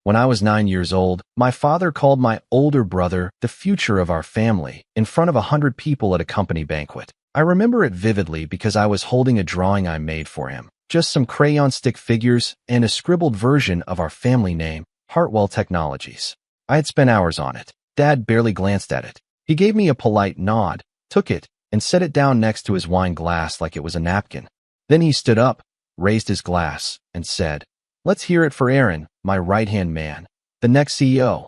When I was 9 years old, my father called my older brother the future of our family in front of 100 people at a company banquet. I remember it vividly because I was holding a drawing I made for him. Just some crayon stick figures and a scribbled version of our family name, Hartwell Technologies. I had spent hours on it. Dad barely glanced at it. He gave me a polite nod, took it, and set it down next to his wine glass like it was a napkin. Then he stood up, raised his glass, and said, "Let's hear it for Aaron, my right-hand man, the next CEO."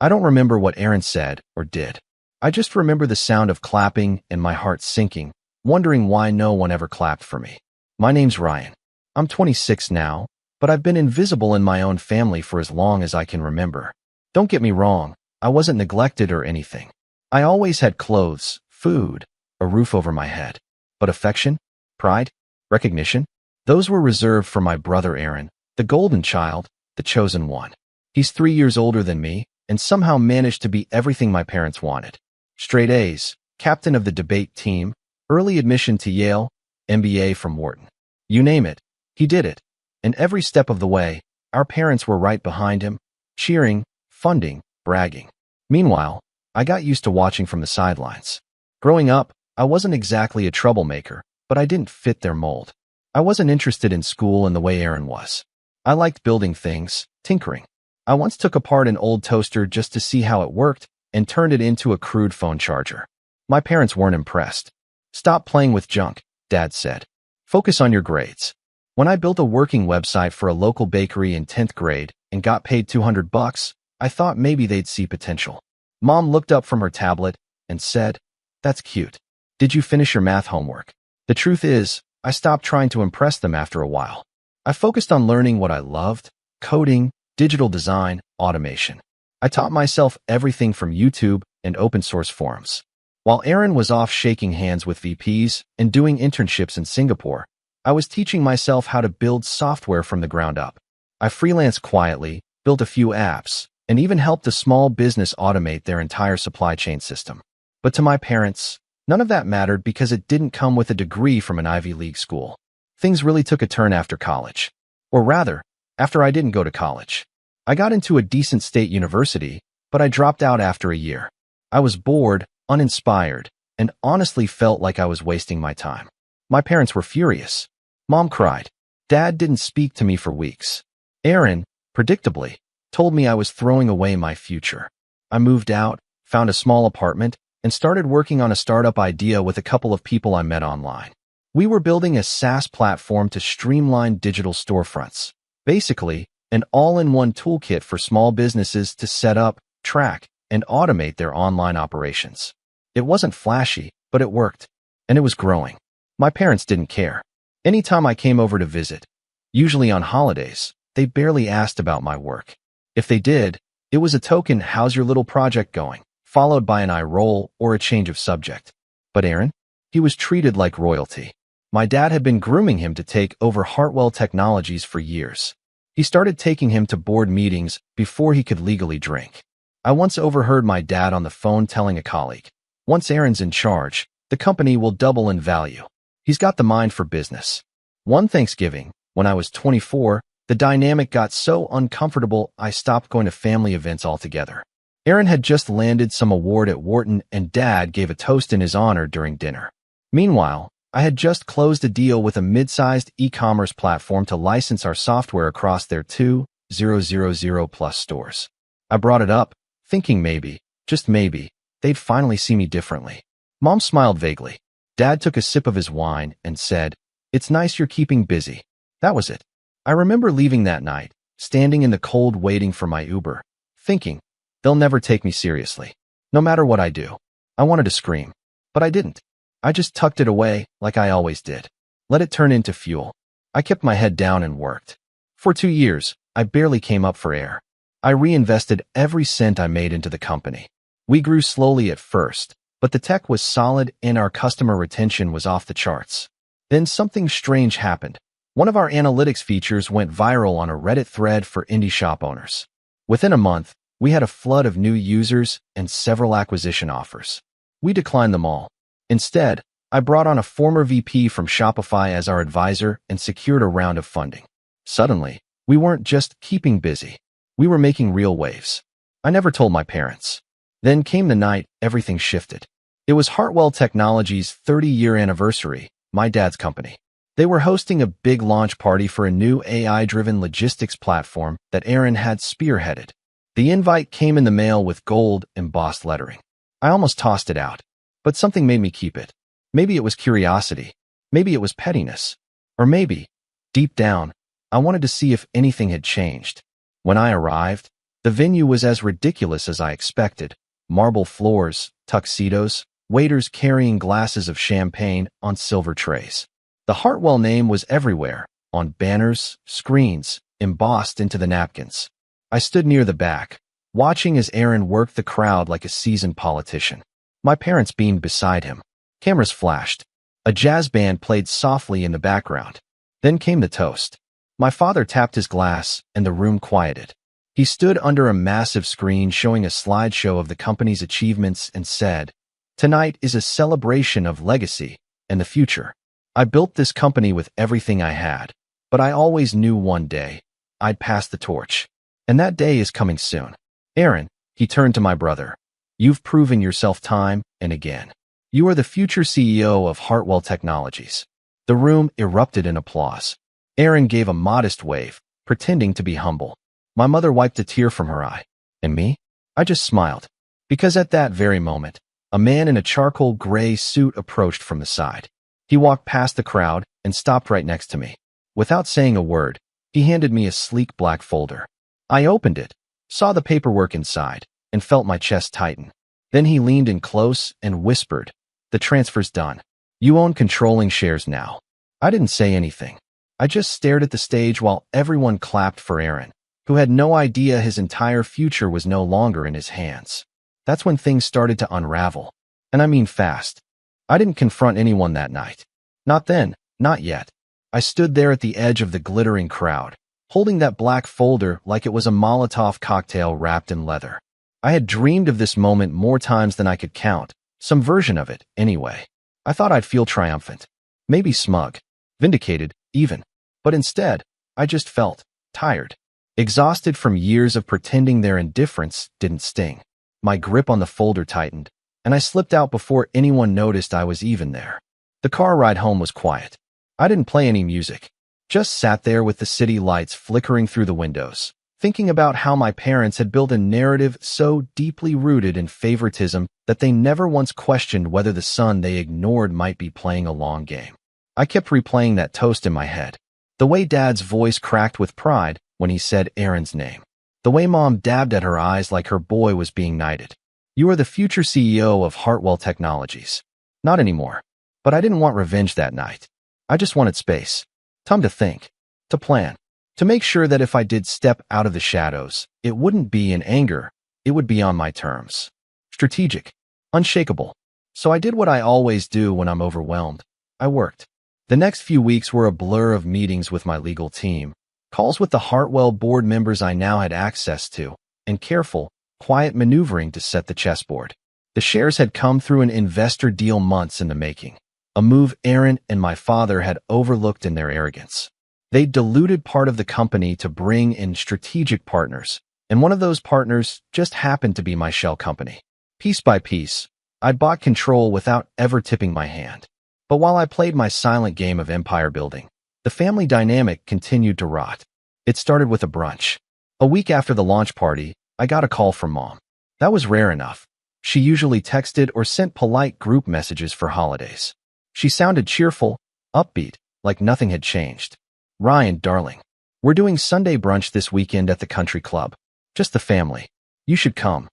I don't remember what Aaron said or did. I just remember the sound of clapping and my heart sinking, wondering why no one ever clapped for me. My name's Ryan. I'm 26 now, but I've been invisible in my own family for as long as I can remember. Don't get me wrong, I wasn't neglected or anything. I always had clothes, food, a roof over my head. But affection, pride, recognition, those were reserved for my brother Aaron, the golden child, the chosen one. He's 3 years older than me and somehow managed to be everything my parents wanted. Straight A's, captain of the debate team, early admission to Yale, MBA from Wharton. You name it, he did it. And every step of the way, our parents were right behind him, cheering, funding, bragging. Meanwhile, I got used to watching from the sidelines. Growing up, I wasn't exactly a troublemaker, but I didn't fit their mold. I wasn't interested in school in the way Aaron was. I liked building things, tinkering. I once took apart an old toaster just to see how it worked and turned it into a crude phone charger. My parents weren't impressed. "Stop playing with junk," Dad said. "Focus on your grades." When I built a working website for a local bakery in 10th grade and got paid $200, I thought maybe they'd see potential. Mom looked up from her tablet and said, "That's cute. Did you finish your math homework?" The truth is, I stopped trying to impress them after a while. I focused on learning what I loved: coding, digital design, automation. I taught myself everything from YouTube and open source forums. While Aaron was off shaking hands with VPs and doing internships in Singapore, I was teaching myself how to build software from the ground up. I freelanced quietly, built a few apps, and even helped a small business automate their entire supply chain system. But to my parents, none of that mattered because it didn't come with a degree from an Ivy League school. Things really took a turn after college. Or rather, after I didn't go to college. I got into a decent state university, but I dropped out after a year. I was bored, uninspired, and honestly felt like I was wasting my time. My parents were furious. Mom cried. Dad didn't speak to me for weeks. Aaron, predictably, told me I was throwing away my future. I moved out, found a small apartment, and started working on a startup idea with a couple of people I met online. We were building a SaaS platform to streamline digital storefronts. Basically, an all-in-one toolkit for small businesses to set up, track, and automate their online operations. It wasn't flashy, but it worked, and it was growing. My parents didn't care. Anytime I came over to visit, usually on holidays, they barely asked about my work. If they did, it was a token "how's your little project going?" followed by an eye roll or a change of subject. But Aaron? He was treated like royalty. My dad had been grooming him to take over Hartwell Technologies for years. He started taking him to board meetings before he could legally drink. I once overheard my dad on the phone telling a colleague, "Once Aaron's in charge, the company will double in value. He's got the mind for business." One Thanksgiving, when I was 24, the dynamic got so uncomfortable I stopped going to family events altogether. Aaron had just landed some award at Wharton and Dad gave a toast in his honor during dinner. Meanwhile, I had just closed a deal with a mid-sized e-commerce platform to license our software across their 2,000+ stores. I brought it up, thinking maybe, just maybe, they'd finally see me differently. Mom smiled vaguely. Dad took a sip of his wine and said, "It's nice you're keeping busy." That was it. I remember leaving that night, standing in the cold waiting for my Uber, thinking, they'll never take me seriously. No matter what I do. I wanted to scream, but I didn't. I just tucked it away like I always did. Let it turn into fuel. I kept my head down and worked. For 2 years, I barely came up for air. I reinvested every cent I made into the company. We grew slowly at first, but the tech was solid and our customer retention was off the charts. Then something strange happened. One of our analytics features went viral on a Reddit thread for indie shop owners. Within a month, we had a flood of new users and several acquisition offers. We declined them all. Instead, I brought on a former VP from Shopify as our advisor and secured a round of funding. Suddenly, we weren't just keeping busy. We were making real waves. I never told my parents. Then came the night everything shifted. It was Hartwell Technologies' 30-year anniversary, my dad's company. They were hosting a big launch party for a new AI-driven logistics platform that Aaron had spearheaded. The invite came in the mail with gold embossed lettering. I almost tossed it out, but something made me keep it. Maybe it was curiosity. Maybe it was pettiness. Or maybe, deep down, I wanted to see if anything had changed. When I arrived, the venue was as ridiculous as I expected. Marble floors, tuxedos, waiters carrying glasses of champagne on silver trays. The Hartwell name was everywhere, on banners, screens, embossed into the napkins. I stood near the back, watching as Aaron worked the crowd like a seasoned politician. My parents beamed beside him. Cameras flashed. A jazz band played softly in the background. Then came the toast. My father tapped his glass, and the room quieted. He stood under a massive screen showing a slideshow of the company's achievements and said, "Tonight is a celebration of legacy and the future. I built this company with everything I had, but I always knew one day I'd pass the torch. And that day is coming soon. Aaron," he turned to my brother, "you've proven yourself time and again. You are the future CEO of Hartwell Technologies." The room erupted in applause. Aaron gave a modest wave, pretending to be humble. My mother wiped a tear from her eye. And me? I just smiled. Because at that very moment, a man in a charcoal gray suit approached from the side. He walked past the crowd and stopped right next to me. Without saying a word, he handed me a sleek black folder. I opened it, saw the paperwork inside, and felt my chest tighten. Then he leaned in close and whispered, "The transfer's done. You own controlling shares now." I didn't say anything. I just stared at the stage while everyone clapped for Aaron, who had no idea his entire future was no longer in his hands. That's when things started to unravel. And I mean fast. I didn't confront anyone that night. Not then, not yet. I stood there at the edge of the glittering crowd, holding that black folder like it was a Molotov cocktail wrapped in leather. I had dreamed of this moment more times than I could count, some version of it, anyway. I thought I'd feel triumphant, maybe smug, vindicated, even. But instead, I just felt tired, exhausted from years of pretending their indifference didn't sting. My grip on the folder tightened, and I slipped out before anyone noticed I was even there. The car ride home was quiet. I didn't play any music, just sat there with the city lights flickering through the windows, thinking about how my parents had built a narrative so deeply rooted in favoritism that they never once questioned whether the son they ignored might be playing a long game. I kept replaying that toast in my head. The way Dad's voice cracked with pride when he said Aaron's name. The way Mom dabbed at her eyes like her boy was being knighted. "You are the future CEO of Hartwell Technologies." Not anymore. But I didn't want revenge that night. I just wanted space. Time to think. To plan. To make sure that if I did step out of the shadows, it wouldn't be in anger. It would be on my terms. Strategic. Unshakable. So I did what I always do when I'm overwhelmed. I worked. The next few weeks were a blur of meetings with my legal team, calls with the Hartwell board members I now had access to, and careful, quiet maneuvering to set the chessboard. The shares had come through an investor deal months in the making, a move Aaron and my father had overlooked in their arrogance. They diluted part of the company to bring in strategic partners, and one of those partners just happened to be my shell company. Piece by piece, I bought control without ever tipping my hand. But while I played my silent game of empire building, the family dynamic continued to rot. It started with a brunch. A week after the launch party, I got a call from Mom. That was rare enough. She usually texted or sent polite group messages for holidays. She sounded cheerful, upbeat, like nothing had changed. "Ryan, darling, we're doing Sunday brunch this weekend at the country club. Just the family. You should come."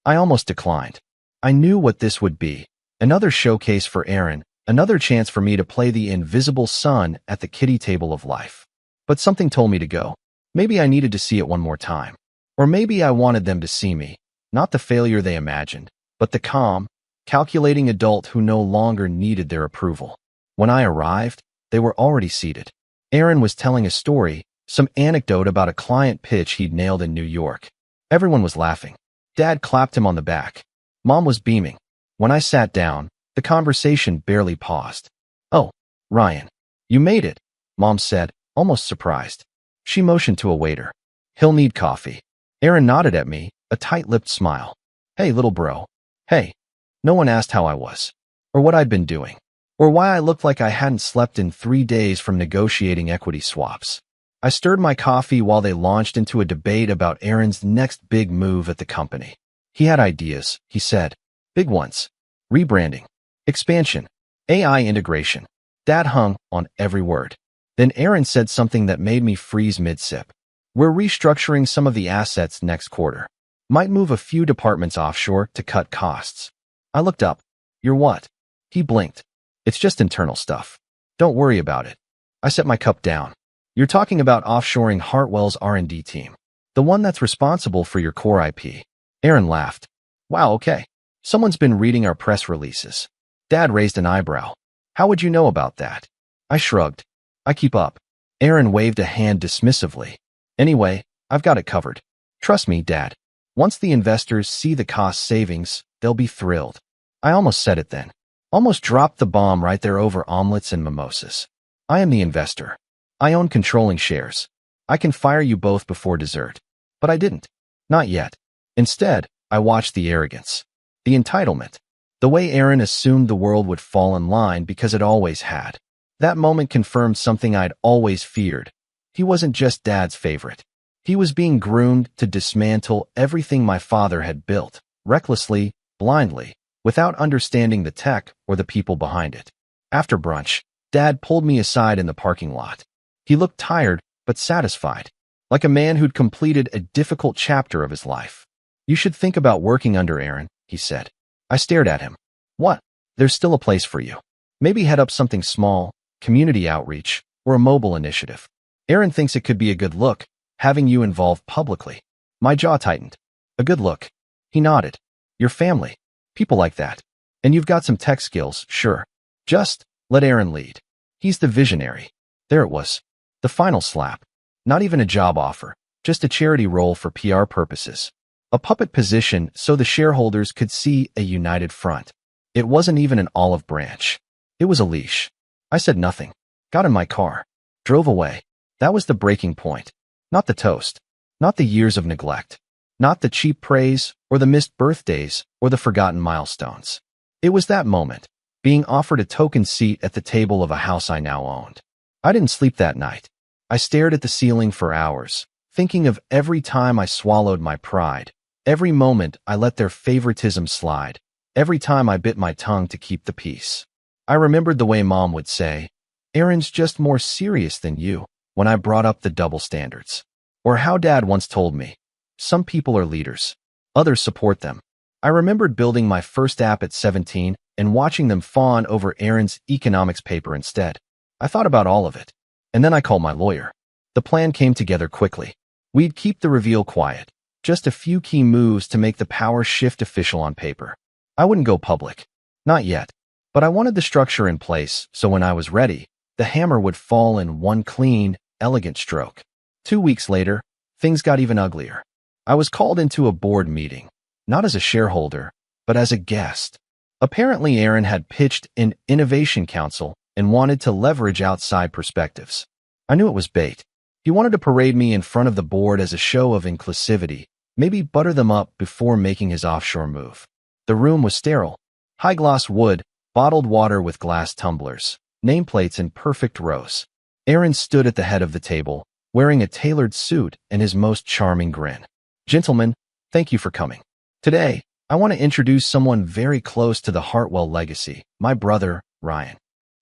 I almost declined. I knew what this would be. Another showcase for Aaron, another chance for me to play the invisible son at the kiddie table of life. But something told me to go. Maybe I needed to see it one more time. Or maybe I wanted them to see me, not the failure they imagined, but the calm, calculating adult who no longer needed their approval. When I arrived, they were already seated. Aaron was telling a story, some anecdote about a client pitch he'd nailed in New York. Everyone was laughing. Dad clapped him on the back. Mom was beaming. When I sat down, the conversation barely paused. "Oh, Ryan, you made it," Mom said, almost surprised. She motioned to a waiter. "He'll need coffee." Aaron nodded at me, a tight-lipped smile. Hey, little bro. Hey. No one asked how I was, or what I'd been doing, or why I looked like I hadn't slept in 3 days from negotiating equity swaps. I stirred my coffee while they launched into a debate about Aaron's next big move at the company. He had ideas, he said. Big ones. Rebranding. Expansion. AI integration. Dad hung on every word. Then Aaron said something that made me freeze mid-sip. We're restructuring some of the assets next quarter. Might move a few departments offshore to cut costs. I looked up. You're what? He blinked. It's just internal stuff. Don't worry about it. I set my cup down. You're talking about offshoring Hartwell's R&D team. The one that's responsible for your core IP. Aaron laughed. Wow, okay. Someone's been reading our press releases. Dad raised an eyebrow. How would you know about that? I shrugged. I keep up. Aaron waved a hand dismissively. Anyway, I've got it covered. Trust me, Dad. Once the investors see the cost savings, they'll be thrilled. I almost said it then. Almost dropped the bomb right there over omelets and mimosas. I am the investor. I own controlling shares. I can fire you both before dessert. But I didn't. Not yet. Instead, I watched the arrogance. The entitlement. The way Aaron assumed the world would fall in line because it always had. That moment confirmed something I'd always feared. He wasn't just Dad's favorite. He was being groomed to dismantle everything my father had built, recklessly, blindly, without understanding the tech or the people behind it. After brunch, Dad pulled me aside in the parking lot. He looked tired, but satisfied, like a man who'd completed a difficult chapter of his life. You should think about working under Aaron, he said. I stared at him. What? There's still a place for you. Maybe head up something small, community outreach, or a mobile initiative. Aaron thinks it could be a good look, having you involved publicly. My jaw tightened. A good look. He nodded. Your family. People like that. And you've got some tech skills, sure. Just let Aaron lead. He's the visionary. There it was. The final slap. Not even a job offer, just a charity role for PR purposes. A puppet position so the shareholders could see a united front. It wasn't even an olive branch. It was a leash. I said nothing. Got in my car. Drove away. That was the breaking point. Not the toast. Not the years of neglect. Not the cheap praise, or the missed birthdays, or the forgotten milestones. It was that moment, being offered a token seat at the table of a house I now owned. I didn't sleep that night. I stared at the ceiling for hours, thinking of every time I swallowed my pride, every moment I let their favoritism slide, every time I bit my tongue to keep the peace. I remembered the way Mom would say, Aaron's just more serious than you, when I brought up the double standards. Or how Dad once told me, some people are leaders, others support them. I remembered building my first app at 17 and watching them fawn over Aaron's economics paper instead. I thought about all of it. And then I called my lawyer. The plan came together quickly. We'd keep the reveal quiet, just a few key moves to make the power shift official on paper. I wouldn't go public. Not yet. But I wanted the structure in place so when I was ready, the hammer would fall in one clean, elegant stroke. 2 weeks later, things got even uglier. I was called into a board meeting, not as a shareholder, but as a guest. Apparently, Aaron had pitched an innovation council and wanted to leverage outside perspectives. I knew it was bait. He wanted to parade me in front of the board as a show of inclusivity, maybe butter them up before making his offshore move. The room was sterile. High-gloss wood, bottled water with glass tumblers, nameplates in perfect rows. Aaron stood at the head of the table, wearing a tailored suit and his most charming grin. Gentlemen, thank you for coming. Today, I want to introduce someone very close to the Hartwell legacy, my brother, Ryan.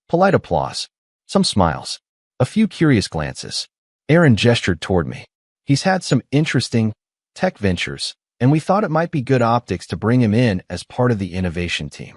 Polite applause. Some smiles. A few curious glances. Aaron gestured toward me. He's had some interesting tech ventures, and we thought it might be good optics to bring him in as part of the innovation team.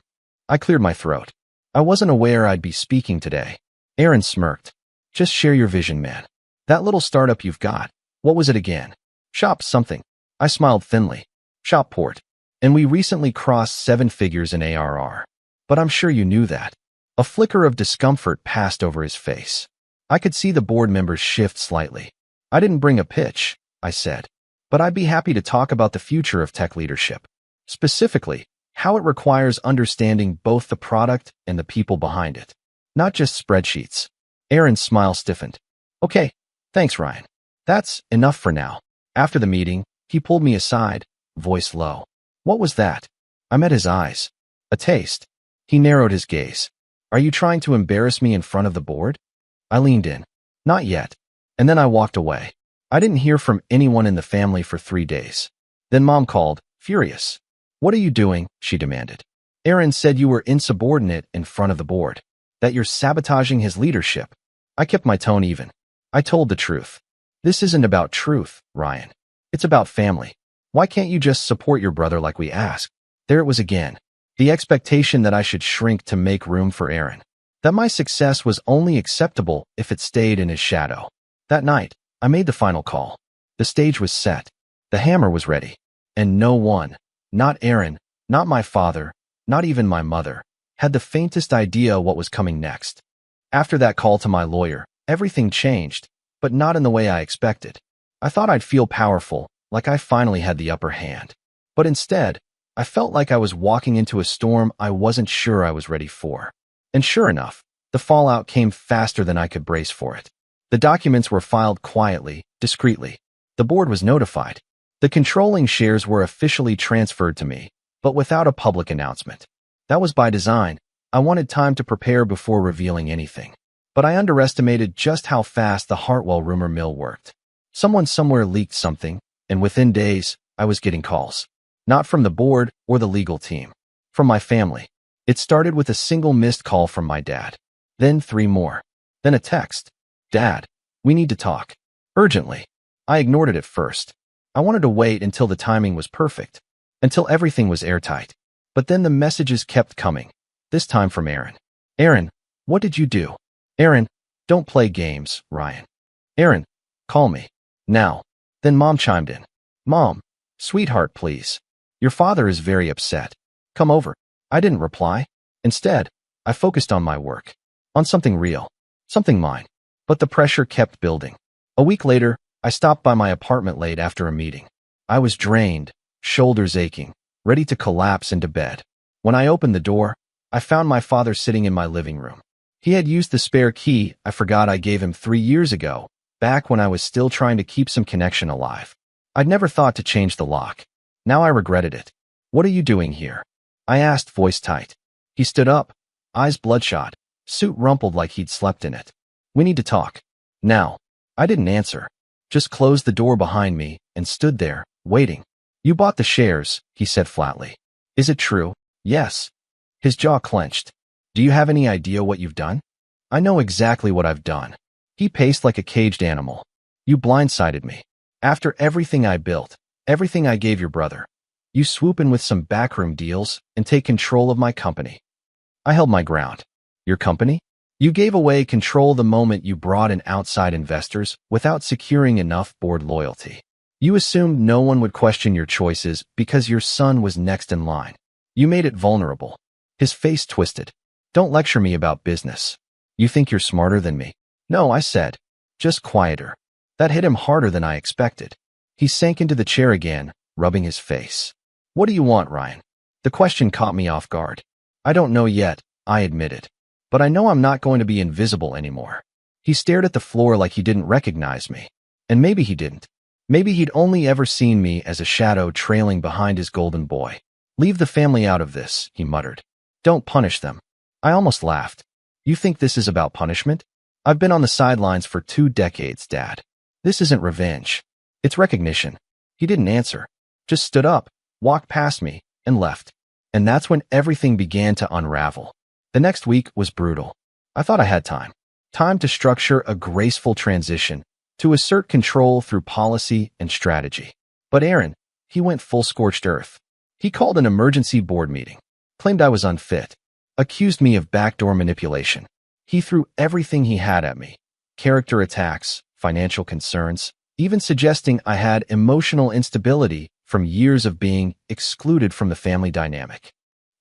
I cleared my throat. I wasn't aware I'd be speaking today. Aaron smirked. Just share your vision, man. That little startup you've got, what was it again? Shop something. I smiled thinly. Shopport. And we recently crossed 7 figures in ARR. But I'm sure you knew that. A flicker of discomfort passed over his face. I could see the board members shift slightly. I didn't bring a pitch, I said. But I'd be happy to talk about the future of tech leadership. Specifically, how it requires understanding both the product and the people behind it. Not just spreadsheets. Aaron's smile stiffened. Okay, thanks, Ryan. That's enough for now. After the meeting, He pulled me aside, voice low. What was that? I met his eyes. A taste. He narrowed his gaze. Are you trying to embarrass me in front of the board? I leaned in. Not yet. And then I walked away. I didn't hear from anyone in the family for 3 days. Then Mom called, furious. What are you doing? She demanded. Aaron said you were insubordinate in front of the board, that you're sabotaging his leadership. I kept my tone even. I told the truth. This isn't about truth, Ryan. It's about family. Why can't you just support your brother like we asked? There it was again. The expectation that I should shrink to make room for Aaron. That my success was only acceptable if it stayed in his shadow. That night, I made the final call. The stage was set. The hammer was ready. And no one, not Aaron, not my father, not even my mother, had the faintest idea what was coming next. After that call to my lawyer, everything changed, but not in the way I expected. I thought I'd feel powerful, like I finally had the upper hand. But instead, I felt like I was walking into a storm I wasn't sure I was ready for. And sure enough, the fallout came faster than I could brace for it. The documents were filed quietly, discreetly. The board was notified. The controlling shares were officially transferred to me, but without a public announcement. That was by design. I wanted time to prepare before revealing anything. But I underestimated just how fast the Hartwell rumor mill worked. Someone somewhere leaked something, and within days, I was getting calls. Not from the board or the legal team. From my family. It started with a single missed call from my dad. Then 3 more. Then a text. Dad, we need to talk. Urgently. I ignored it at first. I wanted to wait until the timing was perfect. Until everything was airtight. But then the messages kept coming. This time from Aaron. Aaron, what did you do? Aaron, don't play games, Ryan. Aaron, call me. Now. Then Mom chimed in. Mom, sweetheart, please. Your father is very upset. Come over. I didn't reply. Instead, I focused on my work. On something real. Something mine. But the pressure kept building. A week later, I stopped by my apartment late after a meeting. I was drained, shoulders aching, ready to collapse into bed. When I opened the door, I found my father sitting in my living room. He had used the spare key I forgot I gave him 3 years ago, back when I was still trying to keep some connection alive. I'd never thought to change the lock. Now I regretted it. What are you doing here? I asked, voice tight. He stood up, eyes bloodshot, suit rumpled like he'd slept in it. We need to talk. Now. I didn't answer. Just closed the door behind me and stood there, waiting. You bought the shares, he said flatly. Is it true? Yes. His jaw clenched. Do you have any idea what you've done? I know exactly what I've done. He paced like a caged animal. You blindsided me. After everything I built, everything I gave your brother, you swoop in with some backroom deals and take control of my company. I held my ground. Your company? You gave away control the moment you brought in outside investors without securing enough board loyalty. You assumed no one would question your choices because your son was next in line. You made it vulnerable. His face twisted. Don't lecture me about business. You think you're smarter than me? No, I said. Just quieter. That hit him harder than I expected. He sank into the chair again, rubbing his face. What do you want, Ryan? The question caught me off guard. I don't know yet, I admitted. But I know I'm not going to be invisible anymore. He stared at the floor like he didn't recognize me. And maybe he didn't. Maybe he'd only ever seen me as a shadow trailing behind his golden boy. Leave the family out of this, he muttered. Don't punish them. I almost laughed. You think this is about punishment? I've been on the sidelines for 2 decades, Dad. This isn't revenge. It's recognition. He didn't answer. Just stood up, walked past me, and left. And that's when everything began to unravel. The next week was brutal. I thought I had time. Time to structure a graceful transition, to assert control through policy and strategy. But Aaron, he went full scorched earth. He called an emergency board meeting, claimed I was unfit, accused me of backdoor manipulation. He threw everything he had at me. Character attacks, financial concerns, even suggesting I had emotional instability from years of being excluded from the family dynamic.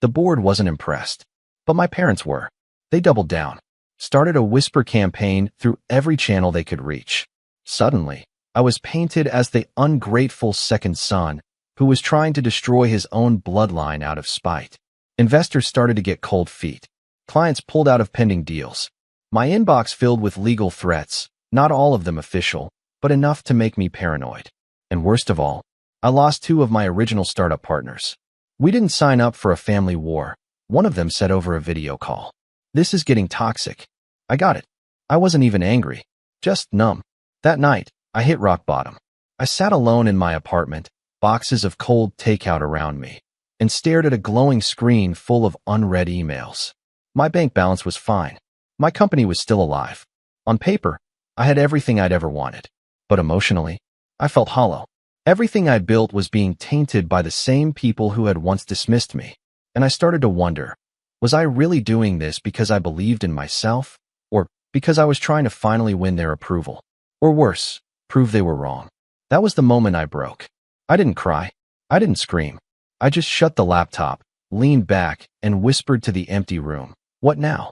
The board wasn't impressed. But my parents were. They doubled down, started a whisper campaign through every channel they could reach. Suddenly, I was painted as the ungrateful second son who was trying to destroy his own bloodline out of spite. Investors started to get cold feet. Clients pulled out of pending deals. My inbox filled with legal threats, not all of them official, but enough to make me paranoid. And worst of all, I lost two of my original startup partners. We didn't sign up for a family war, one of them said over a video call. This is getting toxic. I got it. I wasn't even angry, just numb. That night, I hit rock bottom. I sat alone in my apartment, boxes of cold takeout around me, and stared at a glowing screen full of unread emails. My bank balance was fine. My company was still alive. On paper, I had everything I'd ever wanted. But emotionally, I felt hollow. Everything I built was being tainted by the same people who had once dismissed me. And I started to wonder, was I really doing this because I believed in myself? Or because I was trying to finally win their approval? Or worse, prove they were wrong? That was the moment I broke. I didn't cry. I didn't scream. I just shut the laptop, leaned back, and whispered to the empty room, "What now?"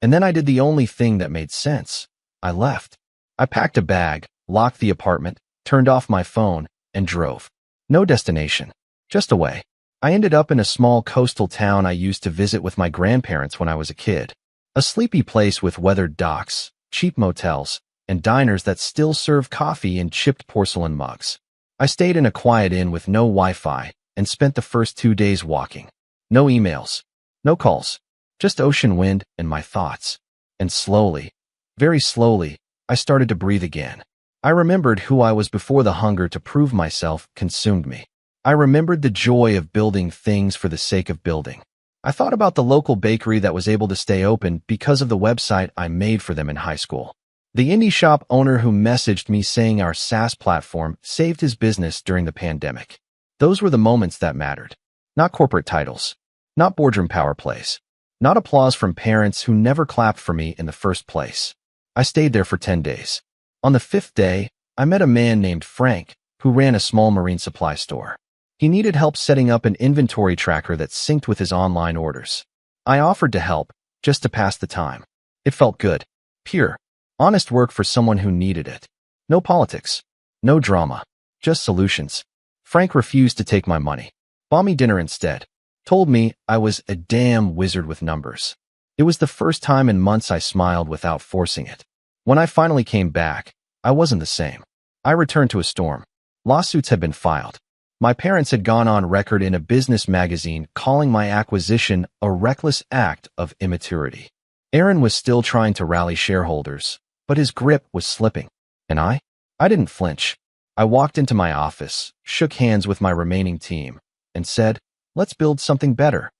And then I did the only thing that made sense. I left. I packed a bag, locked the apartment, turned off my phone, and drove. No destination, just away. I ended up in a small coastal town I used to visit with my grandparents when I was a kid. A sleepy place with weathered docks, cheap motels, and diners that still serve coffee in chipped porcelain mugs. I stayed in a quiet inn with no Wi-Fi and spent the first 2 days walking. No emails, no calls, just ocean wind and my thoughts. And slowly, very slowly, I started to breathe again. I remembered who I was before the hunger to prove myself consumed me. I remembered the joy of building things for the sake of building. I thought about the local bakery that was able to stay open because of the website I made for them in high school. The indie shop owner who messaged me saying our SaaS platform saved his business during the pandemic. Those were the moments that mattered. Not corporate titles. Not boardroom power plays. Not applause from parents who never clapped for me in the first place. I stayed there for 10 days. On the 5th day, I met a man named Frank who ran a small marine supply store. He needed help setting up an inventory tracker that synced with his online orders. I offered to help, just to pass the time. It felt good. Pure, honest work for someone who needed it. No politics. No drama. Just solutions. Frank refused to take my money. Bought me dinner instead. Told me I was a damn wizard with numbers. It was the first time in months I smiled without forcing it. When I finally came back, I wasn't the same. I returned to a storm. Lawsuits had been filed. My parents had gone on record in a business magazine calling my acquisition a reckless act of immaturity. Aaron was still trying to rally shareholders, but his grip was slipping. And I didn't flinch. I walked into my office, shook hands with my remaining team, and said, "Let's build something better."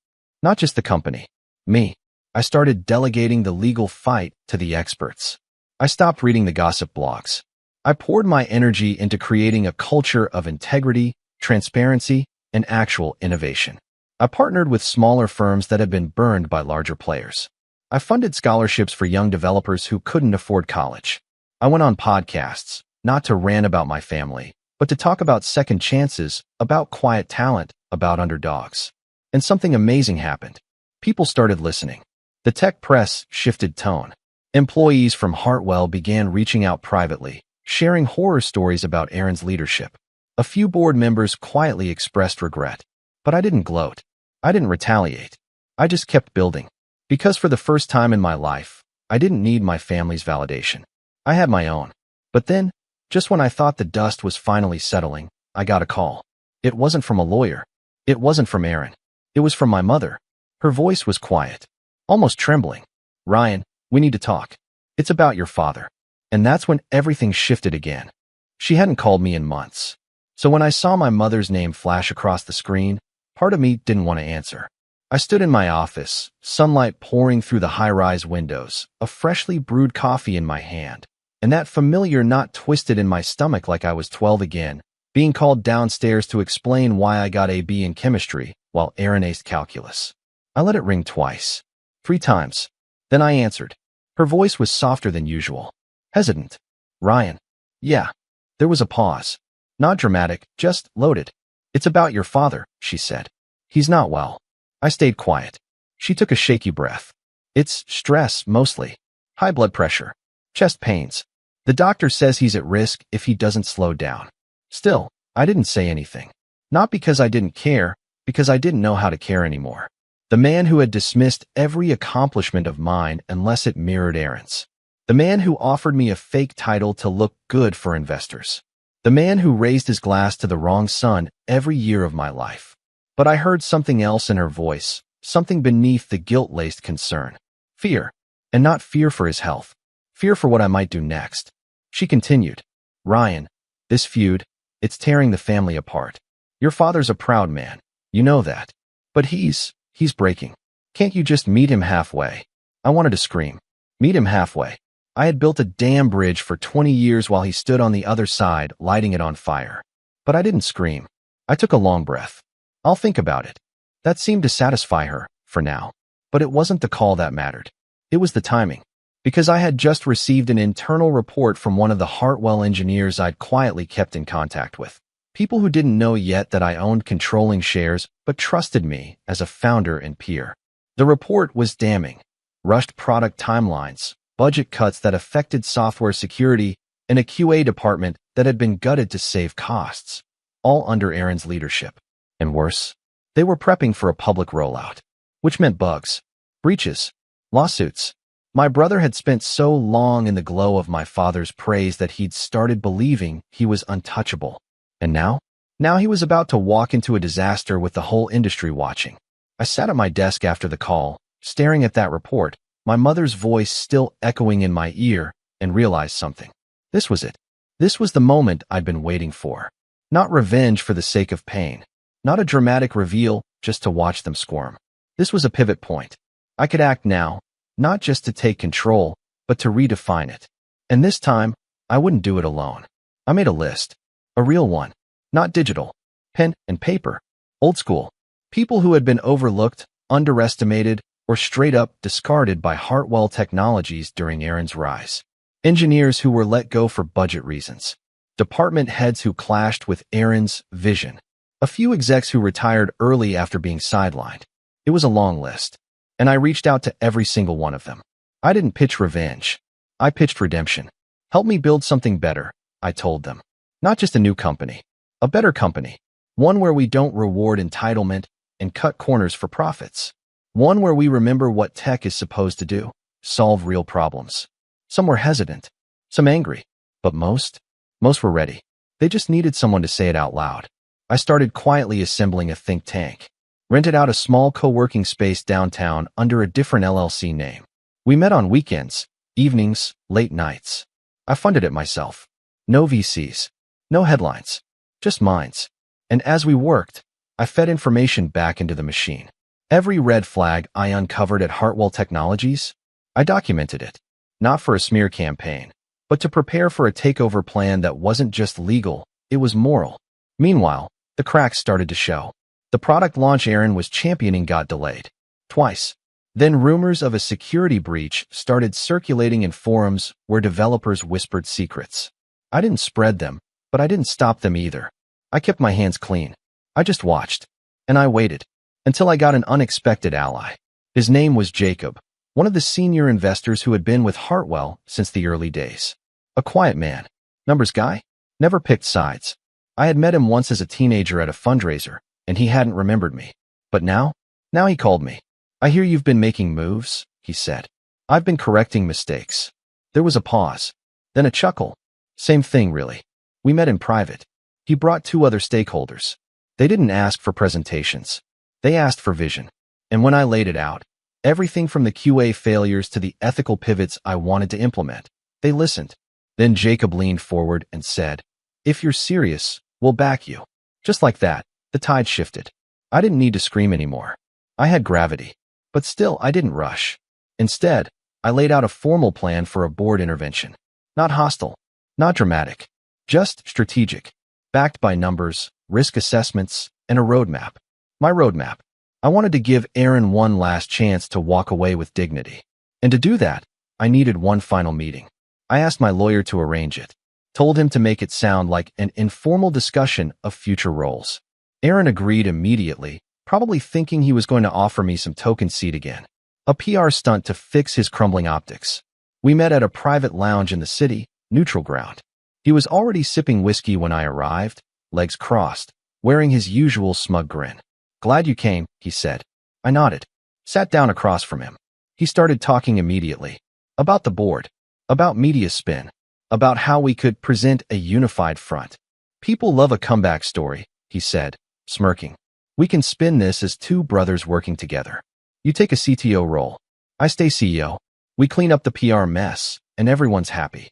Not just the company. Me. I started delegating the legal fight to the experts. I stopped reading the gossip blogs. I poured my energy into creating a culture of integrity, transparency, and actual innovation. I partnered with smaller firms that had been burned by larger players. I funded scholarships for young developers who couldn't afford college. I went on podcasts, not to rant about my family, but to talk about second chances, about quiet talent, about underdogs. And something amazing happened. People started listening. The tech press shifted tone. Employees from Hartwell began reaching out privately, sharing horror stories about Aaron's leadership. A few board members quietly expressed regret. But I didn't gloat. I didn't retaliate. I just kept building. Because for the first time in my life, I didn't need my family's validation. I had my own. But then, just when I thought the dust was finally settling, I got a call. It wasn't from a lawyer. It wasn't from Aaron. It was from my mother. Her voice was quiet, almost trembling. "Ryan, we need to talk. It's about your father." And that's when everything shifted again. She hadn't called me in months. So when I saw my mother's name flash across the screen, part of me didn't want to answer. I stood in my office, sunlight pouring through the high-rise windows, a freshly brewed coffee in my hand, and that familiar knot twisted in my stomach like I was 12 again, being called downstairs to explain why I got a B in chemistry while Aaron aced calculus. I let it ring twice. 3 times. Then I answered. Her voice was softer than usual. Hesitant. "Ryan." "Yeah." There was a pause. Not dramatic, just loaded. "It's about your father," she said. "He's not well." I stayed quiet. She took a shaky breath. "It's stress, mostly. High blood pressure. Chest pains. The doctor says he's at risk if he doesn't slow down." Still, I didn't say anything. Not because I didn't care, because I didn't know how to care anymore. The man who had dismissed every accomplishment of mine unless it mirrored Aaron's. The man who offered me a fake title to look good for investors. The man who raised his glass to the wrong sun every year of my life. But I heard something else in her voice, something beneath the guilt-laced concern. Fear. And not fear for his health. Fear for what I might do next. She continued. Ryan, this feud, it's tearing the family apart. Your father's a proud man. You know that. But he's breaking. Can't you just meet him halfway? I wanted to scream. Meet him halfway. I had built a damn bridge for 20 years while he stood on the other side, lighting it on fire. But I didn't scream. I took a long breath. I'll think about it. That seemed to satisfy her, for now. But it wasn't the call that mattered. It was the timing. Because I had just received an internal report from one of the Hartwell engineers I'd quietly kept in contact with. People who didn't know yet that I owned controlling shares, but trusted me as a founder and peer. The report was damning. Rushed product timelines, budget cuts that affected software security, and a QA department that had been gutted to save costs. All under Aaron's leadership. And worse, they were prepping for a public rollout. Which meant bugs, breaches, lawsuits. My brother had spent so long in the glow of my father's praise that he'd started believing he was untouchable. And now? Now he was about to walk into a disaster with the whole industry watching. I sat at my desk after the call, staring at that report, my mother's voice still echoing in my ear, and realized something. This was it. This was the moment I'd been waiting for. Not revenge for the sake of pain. Not a dramatic reveal just to watch them squirm. This was a pivot point. I could act now, not just to take control, but to redefine it. And this time, I wouldn't do it alone. I made a list. A real one. Not digital. Pen and paper. Old school. People who had been overlooked, underestimated, or straight up discarded by Hartwell Technologies during Aaron's rise. Engineers who were let go for budget reasons. Department heads who clashed with Aaron's vision. A few execs who retired early after being sidelined. It was a long list, and I reached out to every single one of them. I didn't pitch revenge. I pitched redemption. Help me build something better, I told them. Not just a new company. A better company. One where we don't reward entitlement and cut corners for profits. One where we remember what tech is supposed to do. Solve real problems. Some were hesitant. Some angry. But most were ready. They just needed someone to say it out loud. I started quietly assembling a think tank. Rented out a small co-working space downtown under a different LLC name. We met on weekends, evenings, late nights. I funded it myself. No VCs. No headlines. Just minds. And as we worked, I fed information back into the machine. Every red flag I uncovered at Hartwell Technologies, I documented it. Not for a smear campaign, but to prepare for a takeover plan that wasn't just legal, it was moral. Meanwhile, the cracks started to show. The product launch Aaron was championing got delayed. Twice. Then rumors of a security breach started circulating in forums where developers whispered secrets. I didn't spread them, but I didn't stop them either. I kept my hands clean. I just watched. And I waited. Until I got an unexpected ally. His name was Jacob, one of the senior investors who had been with Hartwell since the early days. A quiet man. Numbers guy. Never picked sides. I had met him once as a teenager at a fundraiser, and he hadn't remembered me. But now he called me. I hear you've been making moves, he said. I've been correcting mistakes. There was a pause. Then a chuckle. Same thing, really. We met in private. He brought 2 other stakeholders. They didn't ask for presentations. They asked for vision. And when I laid it out, everything from the QA failures to the ethical pivots I wanted to implement, they listened. Then Jacob leaned forward and said, "If you're serious, we'll back you." Just like that, the tide shifted. I didn't need to scream anymore. I had gravity. But still, I didn't rush. Instead, I laid out a formal plan for a board intervention. Not hostile. Not dramatic. Just strategic. Backed by numbers, risk assessments, and a roadmap. My roadmap. I wanted to give Aaron one last chance to walk away with dignity. And to do that, I needed one final meeting. I asked my lawyer to arrange it. Told him to make it sound like an informal discussion of future roles. Aaron agreed immediately, probably thinking he was going to offer me some token seat again. A PR stunt to fix his crumbling optics. We met at a private lounge in the city, neutral ground. He was already sipping whiskey when I arrived, legs crossed, wearing his usual smug grin. "Glad you came," he said. I nodded. Sat down across from him. He started talking immediately. About the board. About media spin. About how we could present a unified front. People love a comeback story, he said, smirking. We can spin this as two brothers working together. You take a CTO role. I stay CEO. We clean up the PR mess, and everyone's happy.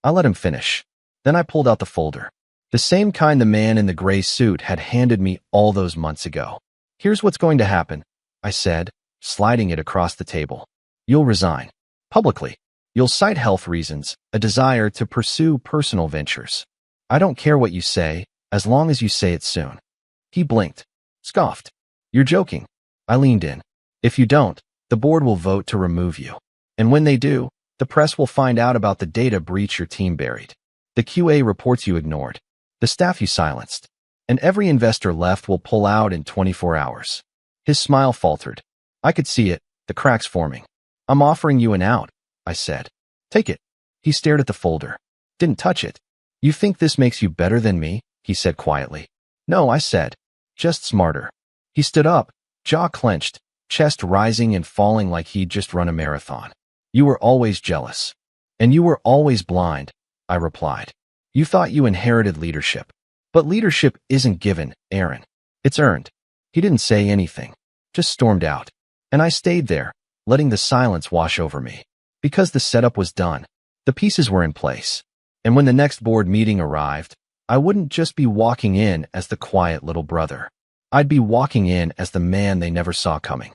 I let him finish. Then I pulled out the folder. The same kind the man in the gray suit had handed me all those months ago. Here's what's going to happen, I said, sliding it across the table. You'll resign. Publicly. You'll cite health reasons, a desire to pursue personal ventures. I don't care what you say, as long as you say it soon. He blinked, scoffed. You're joking. I leaned in. If you don't, the board will vote to remove you. And when they do, the press will find out about the data breach your team buried, the QA reports you ignored, the staff you silenced, and every investor left will pull out in 24 hours. His smile faltered. I could see it, the cracks forming. I'm offering you an out, I said. Take it. He stared at the folder. Didn't touch it. You think this makes you better than me? He said quietly. No, I said. Just smarter. He stood up, jaw clenched, chest rising and falling like he'd just run a marathon. You were always jealous. And you were always blind, I replied. You thought you inherited leadership. But leadership isn't given, Aaron. It's earned. He didn't say anything, just stormed out. And I stayed there, letting the silence wash over me. Because the setup was done. The pieces were in place. And when the next board meeting arrived, I wouldn't just be walking in as the quiet little brother. I'd be walking in as the man they never saw coming.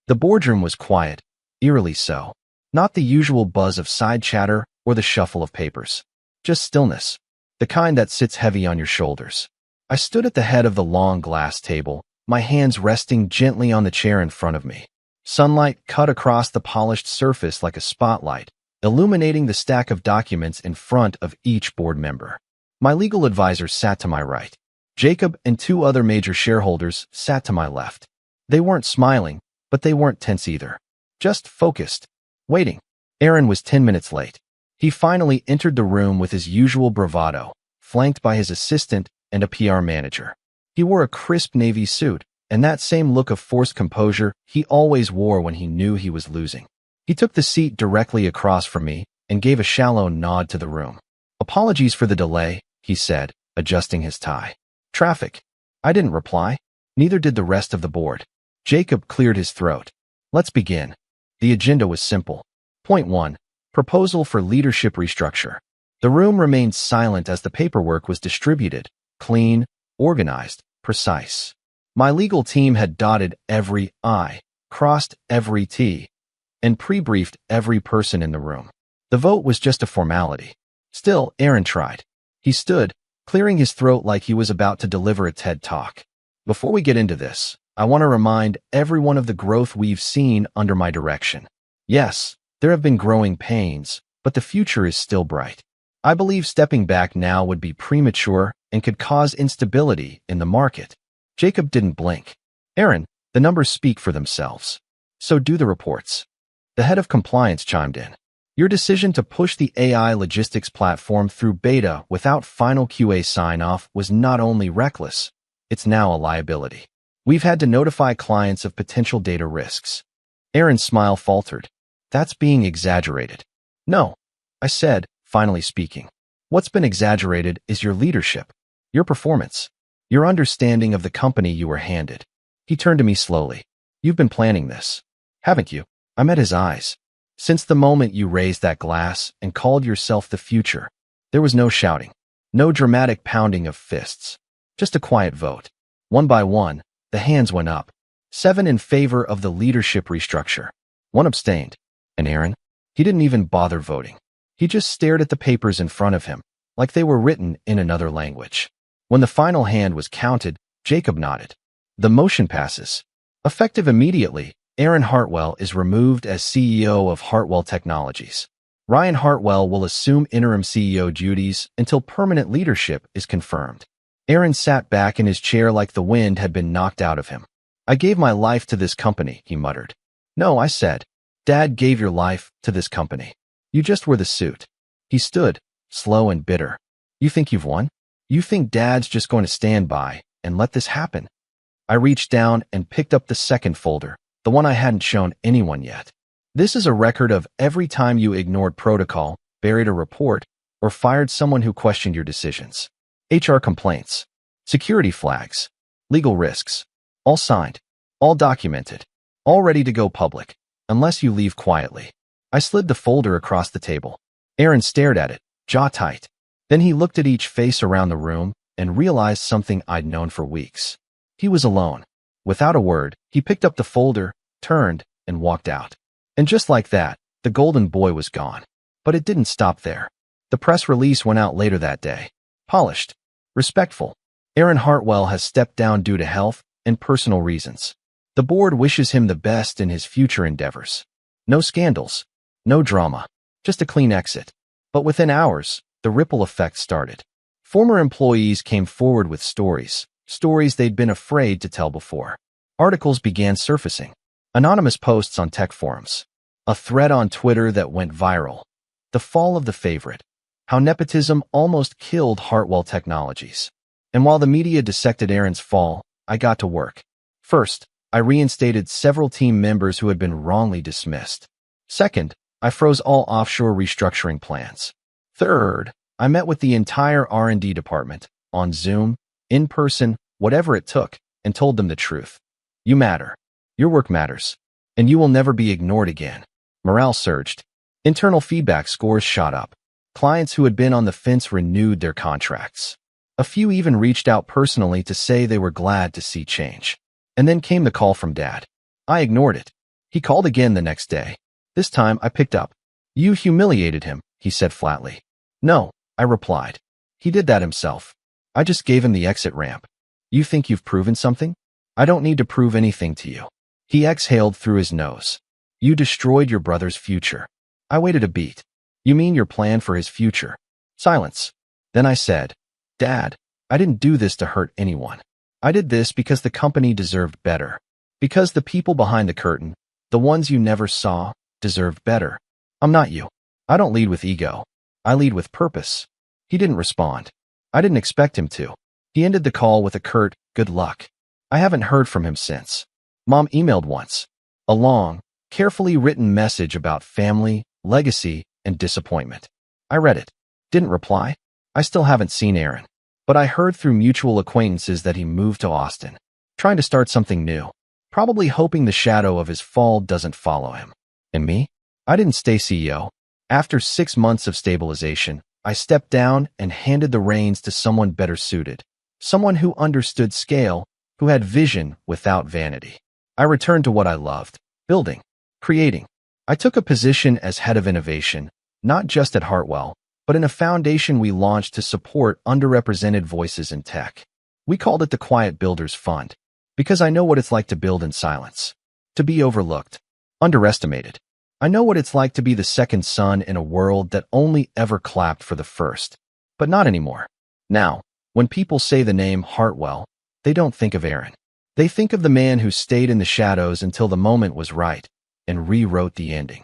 The boardroom was quiet, eerily so. Not the usual buzz of side chatter or the shuffle of papers. Just stillness, the kind that sits heavy on your shoulders. I stood at the head of the long glass table, my hands resting gently on the chair in front of me. Sunlight cut across the polished surface like a spotlight, illuminating the stack of documents in front of each board member. My legal advisor sat to my right. Jacob and two other major shareholders sat to my left. They weren't smiling, but they weren't tense either. Just focused. Waiting. Aaron was 10 minutes late. He finally entered the room with his usual bravado, flanked by his assistant and a PR manager. He wore a crisp navy suit, and that same look of forced composure he always wore when he knew he was losing. He took the seat directly across from me and gave a shallow nod to the room. Apologies for the delay, he said, adjusting his tie. Traffic. I didn't reply. Neither did the rest of the board. Jacob cleared his throat. Let's begin. The agenda was simple. Point 1. Proposal for leadership restructure. The room remained silent as the paperwork was distributed, clean, organized, precise. My legal team had dotted every I, crossed every T, and pre-briefed every person in the room. The vote was just a formality. Still, Aaron tried. He stood, clearing his throat like he was about to deliver a TED Talk. Before we get into this, I want to remind everyone of the growth we've seen under my direction. Yes, there have been growing pains, but the future is still bright. I believe stepping back now would be premature and could cause instability in the market. Jacob didn't blink. Aaron, the numbers speak for themselves. So do the reports. The head of compliance chimed in. Your decision to push the AI logistics platform through beta without final QA sign-off was not only reckless, it's now a liability. We've had to notify clients of potential data risks. Aaron's smile faltered. That's being exaggerated. No, I said, finally speaking. What's been exaggerated is your leadership, your performance, your understanding of the company you were handed. He turned to me slowly. You've been planning this, haven't you? I met his eyes. Since the moment you raised that glass and called yourself the future, there was no shouting, no dramatic pounding of fists, just a quiet vote. One by one, the hands went up. 7 in favor of the leadership restructure. 1 abstained. And Aaron? He didn't even bother voting. He just stared at the papers in front of him, like they were written in another language. When the final hand was counted, Jacob nodded. The motion passes. Effective immediately, Aaron Hartwell is removed as CEO of Hartwell Technologies. Ryan Hartwell will assume interim CEO duties until permanent leadership is confirmed. Aaron sat back in his chair like the wind had been knocked out of him. I gave my life to this company, he muttered. No, I said. Dad gave your life to this company. You just were the suit. He stood, slow and bitter. You think you've won? You think Dad's just going to stand by and let this happen? I reached down and picked up the second folder, the one I hadn't shown anyone yet. This is a record of every time you ignored protocol, buried a report, or fired someone who questioned your decisions. HR complaints, security flags, legal risks, all signed, all documented, all ready to go public, unless you leave quietly. I slid the folder across the table. Aaron stared at it, jaw tight. Then he looked at each face around the room and realized something I'd known for weeks. He was alone. Without a word, he picked up the folder, turned, and walked out. And just like that, the golden boy was gone. But it didn't stop there. The press release went out later that day. Polished. Respectful. Aaron Hartwell has stepped down due to health and personal reasons. The board wishes him the best in his future endeavors. No scandals. No drama. Just a clean exit. But within hours, the ripple effect started. Former employees came forward with stories they'd been afraid to tell before. Articles began surfacing. Anonymous posts on tech forums. A thread on Twitter that went viral. The fall of the favorite. How nepotism almost killed Hartwell Technologies. And while the media dissected Aaron's fall, I got to work. First, I reinstated several team members who had been wrongly dismissed. Second, I froze all offshore restructuring plans. Third, I met with the entire R&D department, on Zoom, in person, whatever it took, and told them the truth. You matter. Your work matters. And you will never be ignored again. Morale surged. Internal feedback scores shot up. Clients who had been on the fence renewed their contracts. A few even reached out personally to say they were glad to see change. And then came the call from Dad. I ignored it. He called again the next day. This time I picked up. You humiliated him, he said flatly. No, I replied. He did that himself. I just gave him the exit ramp. You think you've proven something? I don't need to prove anything to you. He exhaled through his nose. You destroyed your brother's future. I waited a beat. You mean your plan for his future? Silence. Then I said, Dad, I didn't do this to hurt anyone. I did this because the company deserved better. Because the people behind the curtain, the ones you never saw, deserved better. I'm not you. I don't lead with ego. I lead with purpose. He didn't respond. I didn't expect him to. He ended the call with a curt, good luck. I haven't heard from him since. Mom emailed once. A long, carefully written message about family, legacy, and disappointment. I read it. Didn't reply. I still haven't seen Aaron. But I heard through mutual acquaintances that he moved to Austin, trying to start something new, probably hoping the shadow of his fall doesn't follow him. And me? I didn't stay CEO. After 6 months of stabilization, I stepped down and handed the reins to someone better suited, someone who understood scale, who had vision without vanity. I returned to what I loved, building, creating. I took a position as head of innovation, not just at Hartwell, but in a foundation we launched to support underrepresented voices in tech. We called it the Quiet Builders Fund, because I know what it's like to build in silence, to be overlooked, underestimated. I know what it's like to be the second son in a world that only ever clapped for the first, but not anymore. Now, when people say the name Hartwell, they don't think of Aaron. They think of the man who stayed in the shadows until the moment was right and rewrote the ending.